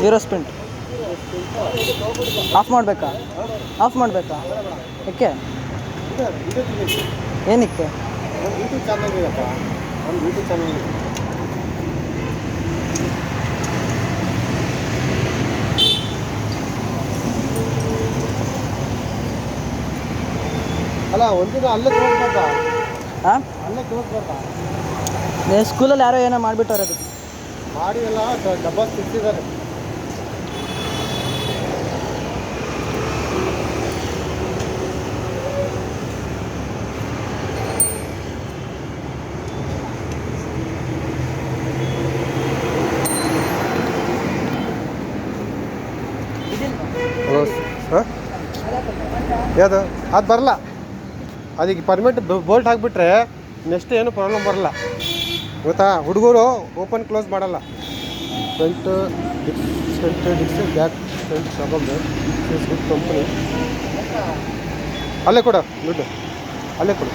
Hero ಸ್ಪಿಂಟ್ of ಮಾಡಬೇಕಾ? Of ಮಾಡಬೇಕಾ? ಯಾಕೆ? ಏನಕ್ಕೆ? ಯೂಟ್ಯೂಬ್ ಚಾನಲ್ ಇದೆಯಪ್ಪ, ಒಂದು ಯೂಟ್ಯೂಬ್ ಚಾನಲ್ ಇದೆ. ಅಲ್ಲ ಒಂದಿನ ಅಲ್ಲೇ ತೋರಿಸ್ಬೇಕಾ? ಹಾಂ, ಅಲ್ಲೇ ತೋರಿಸ್ಬೇಕಾ? ಸ್ಕೂಲಲ್ಲಿ ಯಾರೋ ಏನೋ ಮಾಡಿಬಿಟ್ಟವ್ರೆ ಅದು. ಮಾಡಿ ಎಲ್ಲ ಡಬ್ಬ ಸಿಕ್ಕಿದ್ದಾರೆ. ಹಾಂ, ಯಾವುದು ಅದು ಬರಲ್ಲ. ಅದಕ್ಕೆ ಪರ್ಮನೆಂಟ್ ಬೋಲ್ಟ್ ಹಾಕಿಬಿಟ್ರೆ ನೆಕ್ಸ್ಟ್ ಏನು ಪ್ರಾಬ್ಲಮ್ ಬರಲ್ಲ, ಗೊತ್ತಾ? ಹುಡುಗರು ಓಪನ್ ಕ್ಲೋಸ್ ಮಾಡಲ್ಲ. ಫ್ರಂಟ್ ಡಿಕ್ಸ್ ಬ್ಯಾಕ್ ಫ್ರಂಟ್ ತಗೊಂಡು ಗುಡ್ ಕಂಪ್ನಿ. ಅಲ್ಲೇ ಕೊಡು ದುಡ್ಡು, ಅಲ್ಲೇ ಕೊಡು.